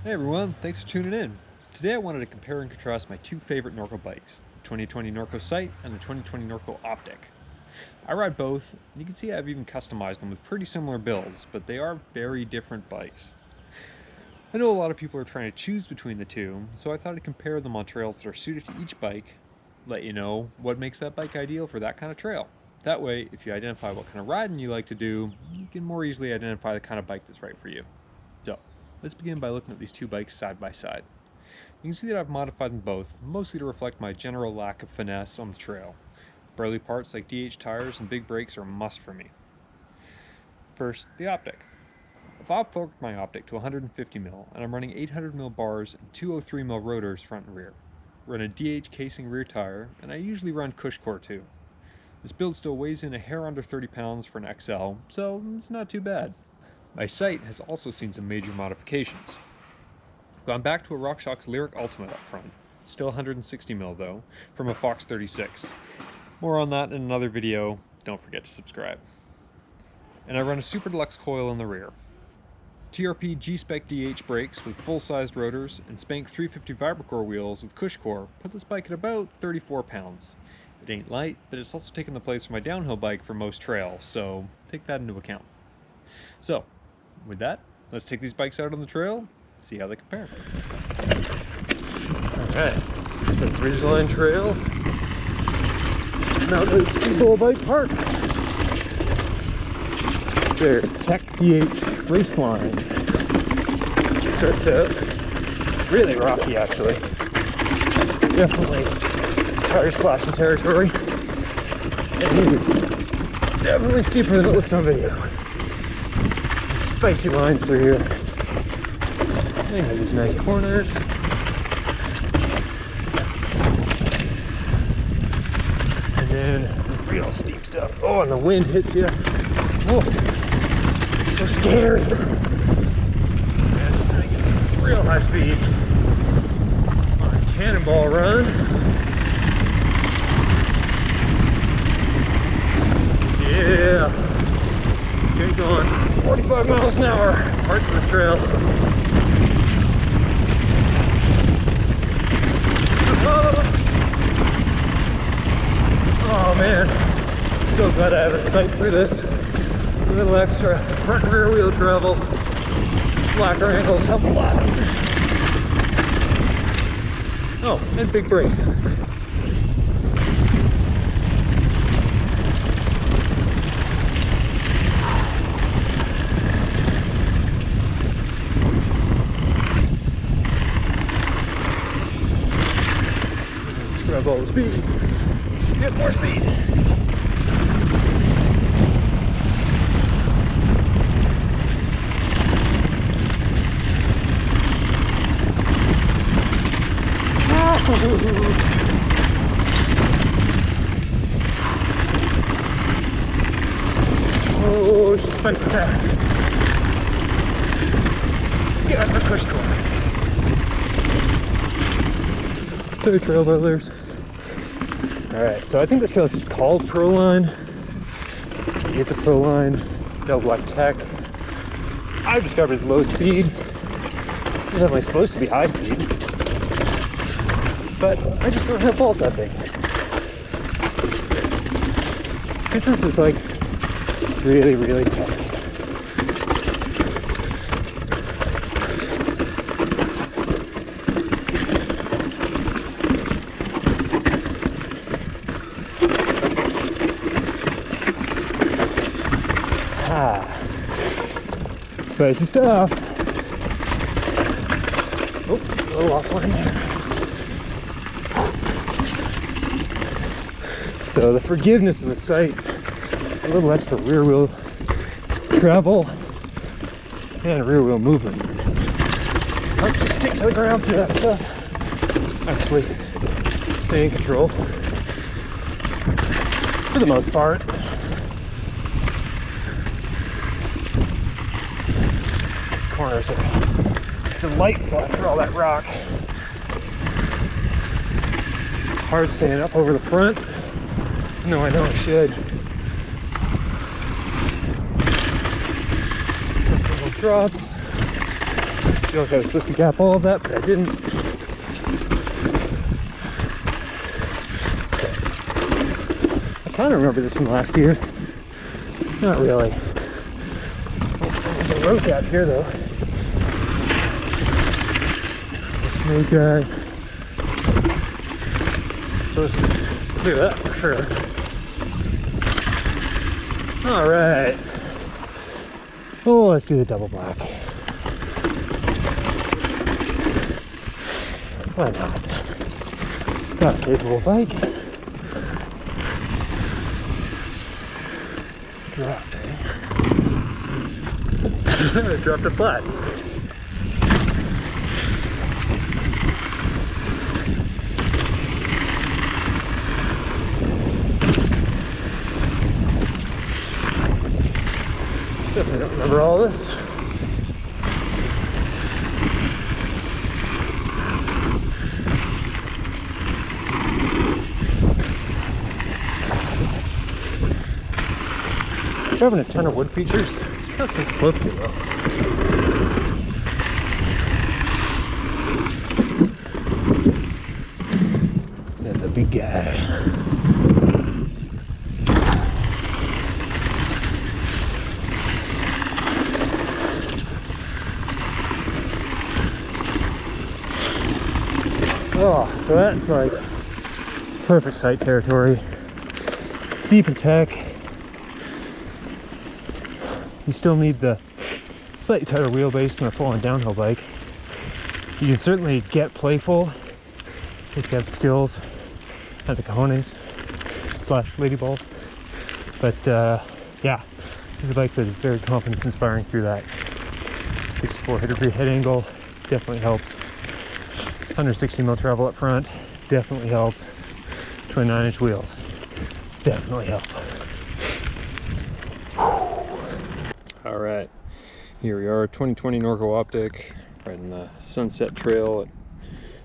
Hey everyone, thanks for tuning in. Today I wanted to compare and contrast my two favorite Norco bikes, the 2020 Norco Sight and the 2020 Norco Optic. I ride both, and you can see I've even customized them with pretty similar builds, but they are very different bikes. I know a lot of people are trying to choose between the two, so I thought I'd compare them on trails that are suited to each bike, let you know what makes that bike ideal for that kind of trail. That way, if you identify what kind of riding you like to do, you can more easily identify the kind of bike that's right for you. So, let's begin by looking at these two bikes side by side. You can see that I've modified them both, mostly to reflect my general lack of finesse on the trail. Burly parts like DH tires and big brakes are a must for me. First, the Optic. I've forked my Optic to 150mm, and I'm running 800mm bars and 203mm rotors front and rear. Run a DH casing rear tire, and I usually run cush core too. This build still weighs in a hair under 30 pounds for an XL, so it's not too bad. My sight has also seen some major modifications. I've gone back to a RockShox Lyric Ultimate up front, still 160mm though, from a Fox 36. More on that in another video, don't forget to subscribe. And I run a Super Deluxe coil in the rear. TRP G-Spec DH brakes with full-sized rotors and Spank 350 Vibrocore wheels with cush core put this bike at about 34 pounds. It ain't light, but it's also taken the place of my downhill bike for most trails, so take that into account. So, with that, let's take these bikes out on the trail, see how they compare. Alright, so Ridgeline Trail. Now to Speedball Bike Park. There, Tech DH Raceline. Starts out really rocky actually. Definitely tire slashing territory. And it is definitely steeper than it looks on video. Spicy lines through here. They have these nice corners. And then real steep stuff. Oh, and the wind hits you. Oh, so scary. And I get some real high speed on a cannonball run. Yeah. Okay, going 45 miles an hour, parts of this trail. Oh man, so glad I have a sight through this. A little extra front and rear wheel travel. Slacker angles help a lot. Oh, and big brakes. Grab all the speed, get more speed. Oh, suspense pass. Get out the cush core. So trail builders. Alright, so I think this trail is just called Proline. It is a Proline, Double Black Tech. I've discovered it's low speed. It's definitely supposed to be high speed. But I just don't have fault that thing. Because this is like really, really tough. Spicy stuff. Oh, a little offline there. So the forgiveness of the sight, a little extra rear wheel travel and rear wheel movement. Helps you stick to the ground through that stuff. Actually, stay in control for the most part. Corners are delightful after all that rock. Hard staying up over the front. No, I know I should. Little drops. feel like I was supposed to gap all of that, but I didn't. I kind of remember this from last year. Not really. Oh, there's a road gap here though. Smooth guy. Supposed to clear that for sure. Alright. Oh, let's do the double black. Why not? Got a capable bike. Drop it. Dropped it flat. Definitely don't remember all this. Having a ton of wood features. It's kind of supposed to though. And the big guy. Oh, so that's like perfect sight territory. Steep and tech. You still need the slightly tighter wheelbase than a full-on downhill bike. You can certainly get playful if you have the skills and the cojones / lady balls. But yeah, this is a bike that is very confidence inspiring through that. 64-degree head angle definitely helps. 160 mil travel up front definitely helps. 29-inch wheels definitely help. All right, here we are, 2020 Norco Optic, riding the Sunset Trail at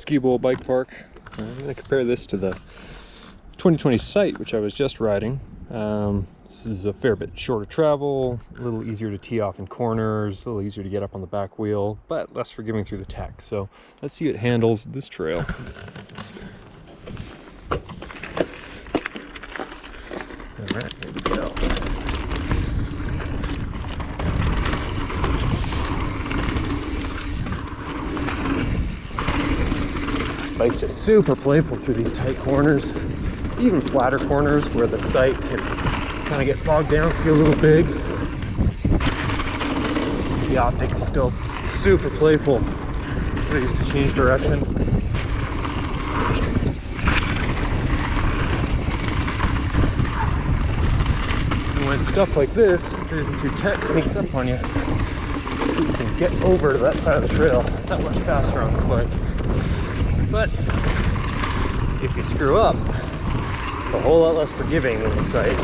Ski Bowl Bike Park. I'm going to compare this to the 2020 Sight, which I was just riding. This is a fair bit shorter travel, a little easier to tee off in corners, a little easier to get up on the back wheel, but less forgiving through the tech. So let's see how it handles this trail. All right, here we go. Bike's just super playful through these tight corners, even flatter corners where the sight can kind of get bogged down, feel a little big. The Optic is still super playful. Ready to change direction. And when stuff like this, cruising through tech, sneaks up on you, you can get over to that side of the trail that much faster on this bike. But if you screw up, it's a whole lot less forgiving than the Sight.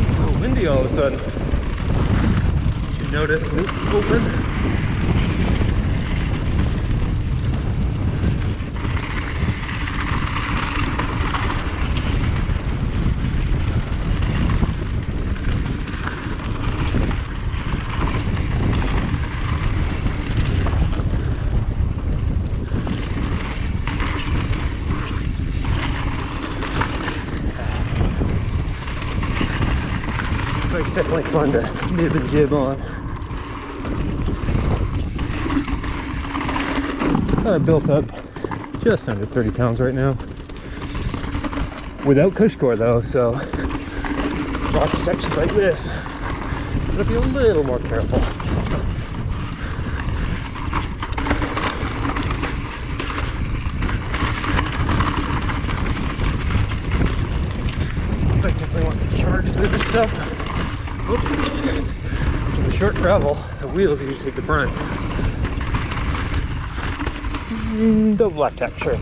A little windy all of a sudden. You notice loop open. It's definitely fun to nib and jib on. Built up just under 30 pounds right now. Without Cushcore though, so rocky sections like this, gotta be a little more careful. This bike definitely wants to charge through this stuff. In the short travel, the wheels usually take the brunt. Double black tap, sure.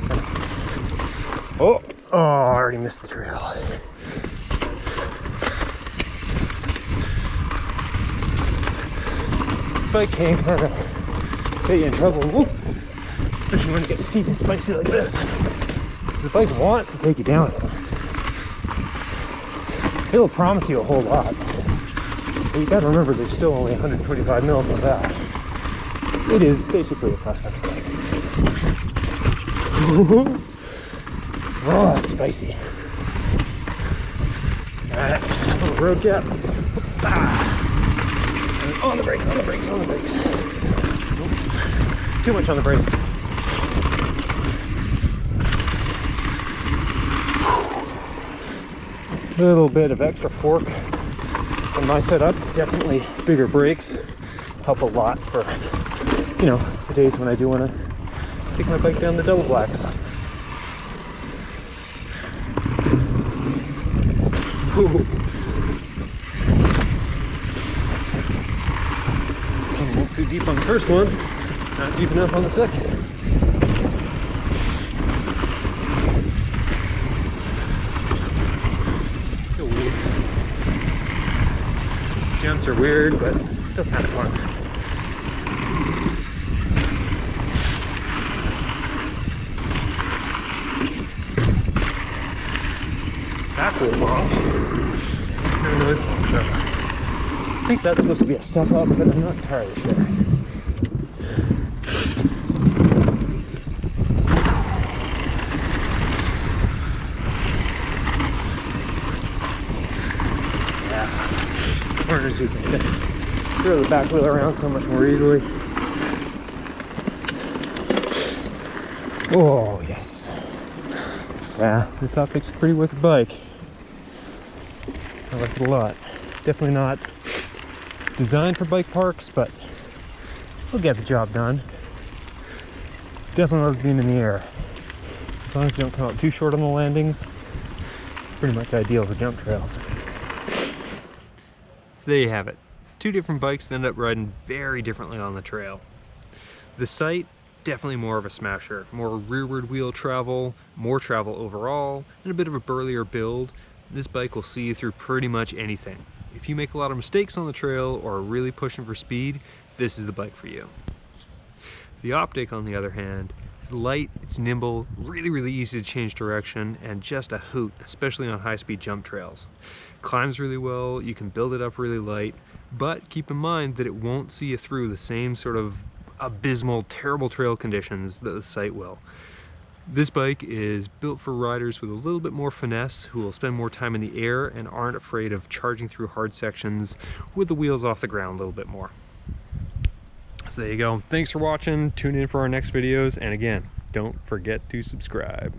Oh, I already missed the trail. bike can kind of get you in trouble. Whoop. Especially when it gets steep and spicy like this. The bike wants to take you down. It'll promise you a whole lot. But you gotta remember there's still only 125 mils on that. It is basically a cross-country bike. Oh, it's spicy. Alright, little road jab. And on the brakes, on the brakes, on the brakes. Too much on the brakes. A little bit of extra fork on my setup. Definitely bigger brakes help a lot for, you know, the days when I do want to take my bike down the double blacks. Not too deep on the first one, not deep enough on the second. Jumps are weird, but still kind of fun. Back wheel launch. I think that's supposed to be a step up, but I'm not entirely sure. Corners you can just throw the back wheel around so much more easily. Oh yes. Yeah, this Optic's a pretty wicked bike. I like it a lot. Definitely not designed for bike parks, but it'll get the job done. Definitely loves being in the air. As long as you don't come out too short on the landings, pretty much ideal for jump trails. So there you have it. Two different bikes that end up riding very differently on the trail. The Sight, definitely more of a smasher. More rearward wheel travel, more travel overall, and a bit of a burlier build. This bike will see you through pretty much anything. If you make a lot of mistakes on the trail or are really pushing for speed, this is the bike for you. The Optic, on the other hand, is light, it's nimble, really easy to change direction, and just a hoot, especially on high-speed jump trails. Climbs really well, you can build it up really light, but keep in mind that it won't see you through the same sort of abysmal, terrible trail conditions that the Sight will. This bike is built for riders with a little bit more finesse, who will spend more time in the air and aren't afraid of charging through hard sections with the wheels off the ground a little bit more. So there you go. Thanks for watching. Tune in for our next videos. And again, don't forget to subscribe.